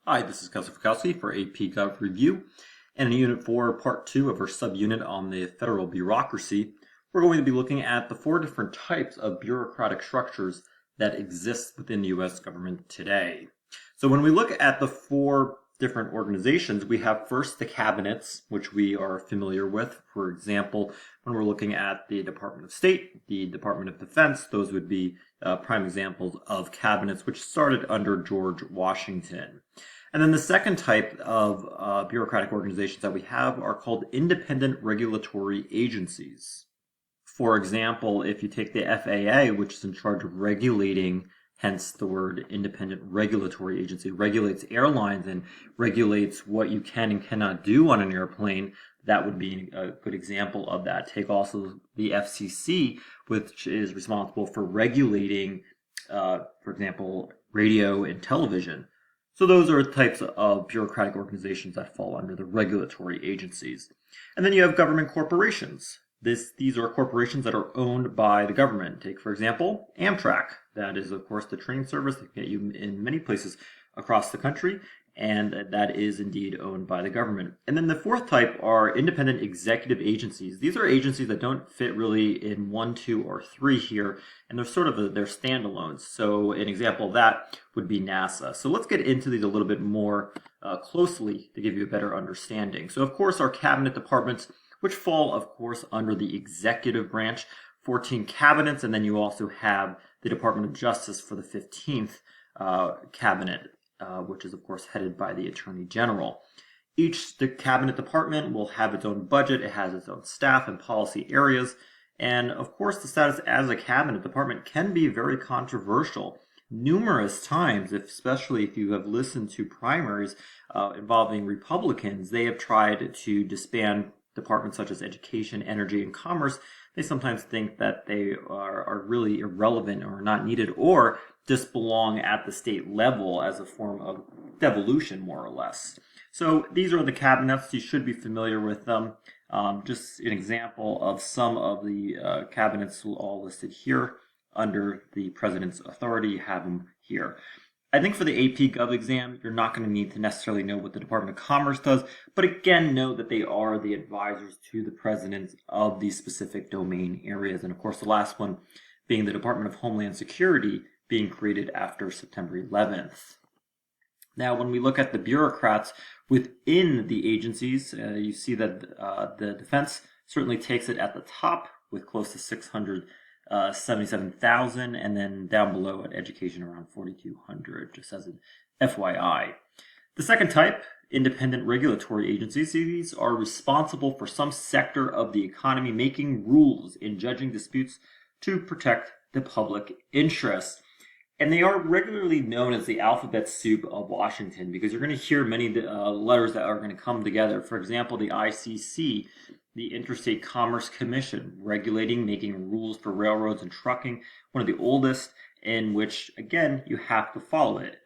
Hi, this is Kelsey Fikowski for AP Gov Review, and in Unit 4, Part 2 of our subunit on the federal bureaucracy, we're going to be looking at the 4 different types of bureaucratic structures that exist within the U.S. government today. So when we look at the 4 different organizations, we have first the cabinets, which we are familiar with. For example, when we're looking at the Department of State, the Department of Defense, those would be prime examples of cabinets which started under George Washington. And then the second type of bureaucratic organizations that we have are called independent regulatory agencies. For example, if you take the FAA, which is in charge of regulating, hence the word independent regulatory agency, regulates airlines and regulates what you can and cannot do on an airplane, that would be a good example of that. Take also the FCC, which is responsible for regulating, for example, radio and television. So those are types of bureaucratic organizations that fall under the regulatory agencies. And then you have government corporations. These are corporations that are owned by the government. Take, for example, Amtrak. That is, of course, the train service that can get you in many places across the country, and that is indeed owned by the government. And then the fourth type are independent executive agencies. These are agencies that don't fit really in 1, 2, or 3 here, and they're sort of they're standalones. So an example of that would be NASA. So let's get into these a little bit more closely to give you a better understanding. So of course our cabinet departments, which fall of course under the executive branch, 14 cabinets, and then you also have the Department of Justice for the 15th cabinet, which is of course headed by the Attorney General. Each cabinet department will have its own budget, it has its own staff and policy areas, and of course the status as a cabinet department can be very controversial. Numerous times, especially if you have listened to primaries involving Republicans, they have tried to disband departments such as education, energy, and commerce. They sometimes think that they are really irrelevant or not needed, or just belong at the state level as a form of devolution, more or less. So these are the cabinets. You should be familiar with them. Just an example of some of the cabinets all listed here under the President's authority. You have them here. I think for the AP Gov exam, you're not going to need to necessarily know what the Department of Commerce does, but again, know that they are the advisors to the president of these specific domain areas. And of course, the last one being the Department of Homeland Security, being created after September 11th. Now, when we look at the bureaucrats within the agencies, you see that the defense certainly takes it at the top with close to 677,000, and then down below at education around 4,200, just as an FYI. The second type, independent regulatory agencies, these are responsible for some sector of the economy, making rules in judging disputes to protect the public interest. And they are regularly known as the alphabet soup of Washington, because you're going to hear many letters that are going to come together. For example, the ICC, the Interstate Commerce Commission, regulating, making rules for railroads and trucking, one of the oldest, in which, again, you have to follow it.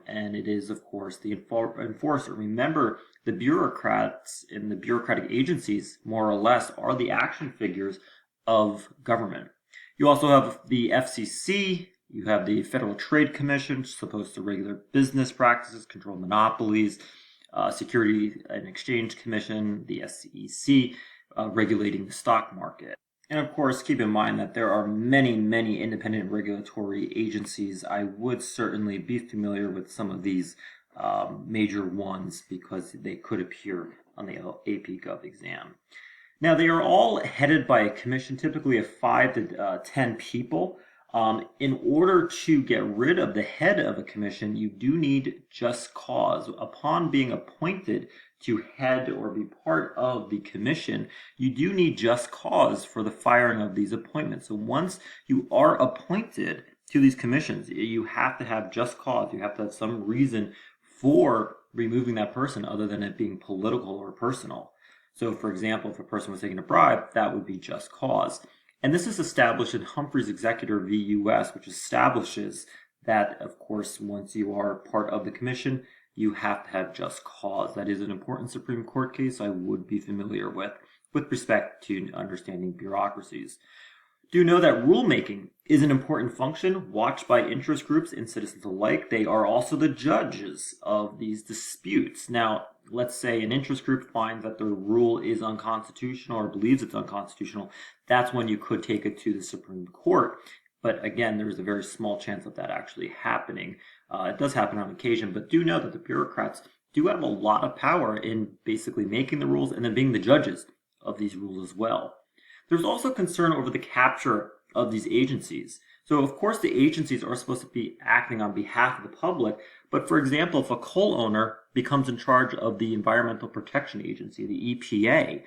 And it is, of course, the enforcer. Remember, the bureaucrats in the bureaucratic agencies, more or less, are the action figures of government. You also have the FCC. You have the Federal Trade Commission, which is supposed to regulate business practices, control monopolies, Security and Exchange Commission, the SEC, regulating the stock market. And of course, keep in mind that there are many, many independent regulatory agencies. I would certainly be familiar with some of these major ones because they could appear on the AP Gov exam. Now, they are all headed by a commission, typically of 5 to 10 people. In order to get rid of the head of a commission, you do need just cause. Upon being appointed to head or be part of the commission, you do need just cause for the firing of these appointments. So once you are appointed to these commissions, you have to have just cause. You have to have some reason for removing that person other than it being political or personal. So for example, if a person was taking a bribe, that would be just cause. And this is established in Humphrey's Executor v. U.S., which establishes that, of course, once you are part of the commission, you have to have just cause. That is an important Supreme Court case I would be familiar with respect to understanding bureaucracies. Do know that rulemaking is an important function watched by interest groups and citizens alike. They are also the judges of these disputes. Now, let's say an interest group finds that the rule is unconstitutional or believes it's unconstitutional. That's when you could take it to the Supreme Court. But again, there's a very small chance of that actually happening. It does happen on occasion, but do know that the bureaucrats do have a lot of power in basically making the rules and then being the judges of these rules as well. There's also concern over the capture of these agencies. So of course the agencies are supposed to be acting on behalf of the public, but for example, if a coal owner becomes in charge of the Environmental Protection Agency, the EPA,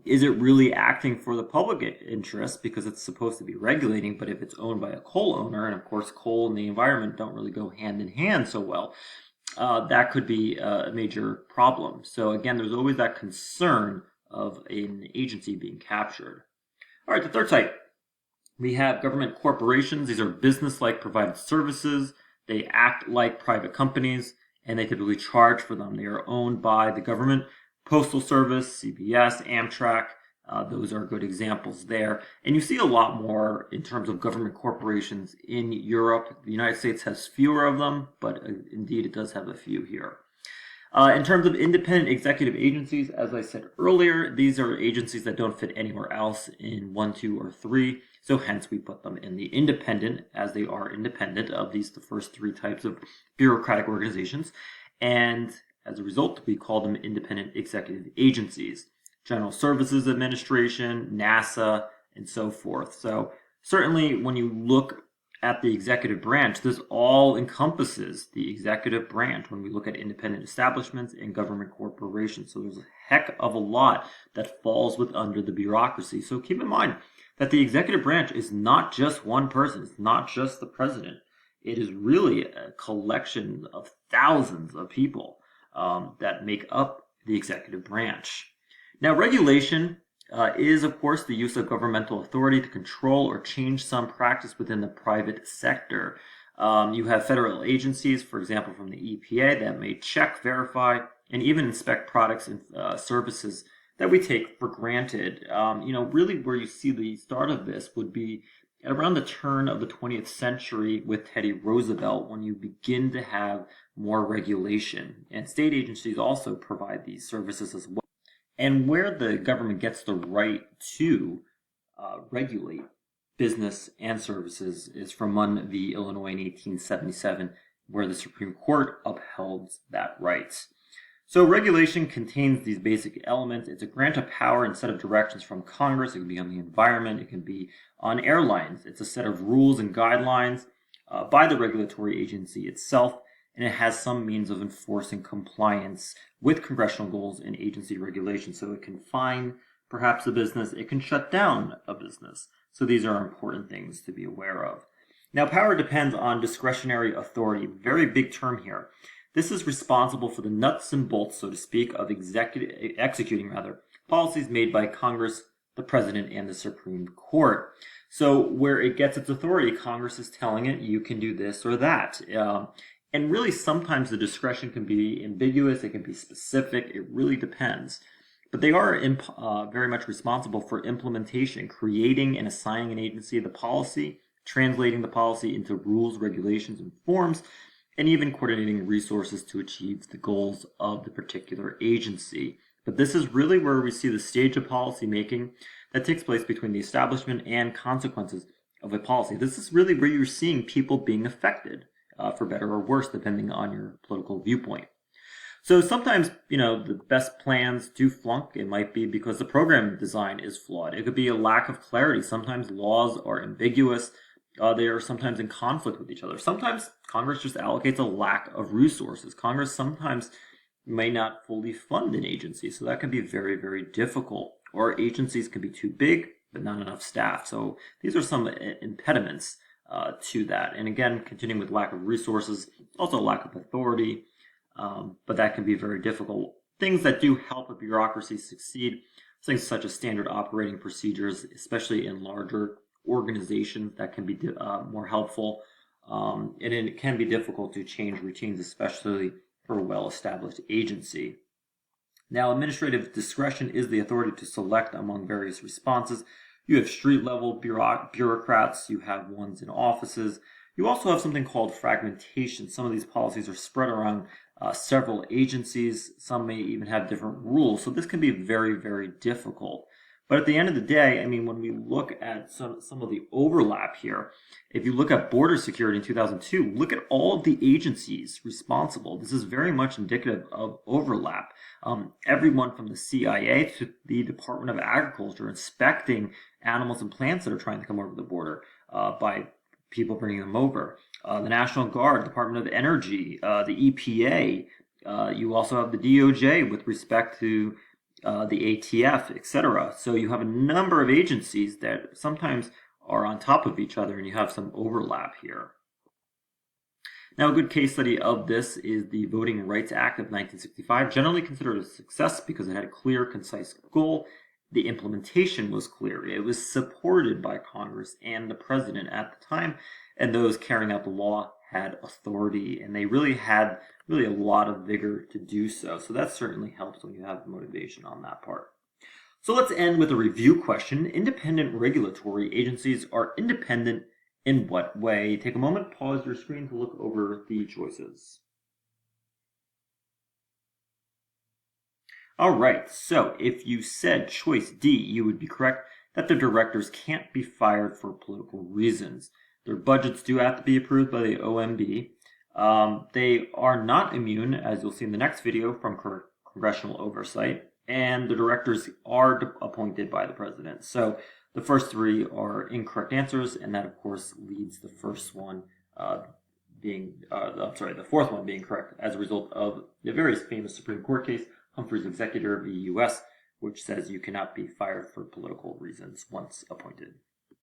is it really acting for the public interest because it's supposed to be regulating, but if it's owned by a coal owner, and of course coal and the environment don't really go hand in hand so well, that could be a major problem. So again, there's always that concern of an agency being captured. All right, the third type, we have government corporations. These are business-like provided services. They act like private companies, and they typically charge for them. They are owned by the government, Postal Service, CBS, Amtrak. Those are good examples there. And you see a lot more in terms of government corporations in Europe. The United States has fewer of them, but indeed it does have a few here. In terms of independent executive agencies, as I said earlier, these are agencies that don't fit anywhere else in 1, 2, or 3. So hence we put them in the independent, as they are independent of the first 3 types of bureaucratic organizations. And as a result, we call them independent executive agencies. General Services Administration, NASA, and so forth. So certainly when you look at the executive branch, this all encompasses the executive branch when we look at independent establishments and government corporations. So there's a heck of a lot that falls under the bureaucracy. So keep in mind that the executive branch is not just one person. It's not just the president. It is really a collection of thousands of people that make up the executive branch. Now, regulation is, of course, the use of governmental authority to control or change some practice within the private sector. You have federal agencies, for example, from the EPA, that may check, verify, and even inspect products and services that we take for granted. Really where you see the start of this would be at around the turn of the 20th century with Teddy Roosevelt, when you begin to have more regulation. And state agencies also provide these services as well. And where the government gets the right to regulate business and services is from Munn v. Illinois in 1877, where the Supreme Court upheld that right. So regulation contains these basic elements. It's a grant of power and set of directions from Congress. It can be on the environment. It can be on airlines. It's a set of rules and guidelines by the regulatory agency itself, and it has some means of enforcing compliance with congressional goals and agency regulations. So it can fine perhaps a business. It can shut down a business. So these are important things to be aware of. Now, power depends on discretionary authority. Very big term here. This is responsible for the nuts and bolts, so to speak, of executing policies made by Congress, the President, and the Supreme Court. So where it gets its authority, Congress is telling it, you can do this or that. And really, sometimes the discretion can be ambiguous. It can be specific. It really depends. But they are very much responsible for implementation, creating and assigning an agency the policy, translating the policy into rules, regulations, and forms, and even coordinating resources to achieve the goals of the particular agency. But this is really where we see the stage of policy making that takes place between the establishment and consequences of a policy. This is really where you're seeing people being affected, for better or worse, depending on your political viewpoint. So sometimes, the best plans do flunk. It might be because the program design is flawed. It could be a lack of clarity. Sometimes laws are ambiguous. They are sometimes in conflict with each other. Sometimes Congress just allocates a lack of resources. Congress sometimes may not fully fund an agency, so that can be very, very difficult. Or agencies can be too big, but not enough staff. So these are some impediments to that. And again, continuing with lack of resources, also lack of authority, but that can be very difficult. Things that do help a bureaucracy succeed, things such as standard operating procedures, especially in larger organizations, that can be more helpful. And it can be difficult to change routines, especially for a well-established agency. Now, administrative discretion is the authority to select among various responses You have street-level bureaucrats. You have ones in offices. You also have something called fragmentation. Some of these policies are spread around several agencies. Some may even have different rules. So this can be very, very difficult. But at the end of the day, I mean, when we look at some of the overlap here, if you look at border security in 2002, look at all of the agencies responsible. This is very much indicative of overlap. Everyone from the CIA to the Department of Agriculture inspecting animals and plants that are trying to come over the border by people bringing them over. The National Guard, Department of Energy, the EPA. You also have the DOJ with respect to the ATF, etc. So you have a number of agencies that sometimes are on top of each other, and you have some overlap here. Now, a good case study of this is the Voting Rights Act of 1965, generally considered a success because it had a clear, concise goal. The implementation was clear. It was supported by Congress and the president at the time, and those carrying out the law had authority, and they really had a lot of vigor to do so. So that certainly helps when you have motivation on that part. So let's end with a review question. Independent regulatory agencies are independent in what way? Take a moment, pause your screen to look over the choices. All right, so if you said choice D, you would be correct that the directors can't be fired for political reasons. Their budgets do have to be approved by the OMB. They are not immune, as you'll see in the next video, from congressional oversight, and the directors are appointed by the president. So the first three are incorrect answers, and that, of course, leads the fourth one being correct as a result of the very famous Supreme Court case, Humphrey's Executor v. U.S., which says you cannot be fired for political reasons once appointed.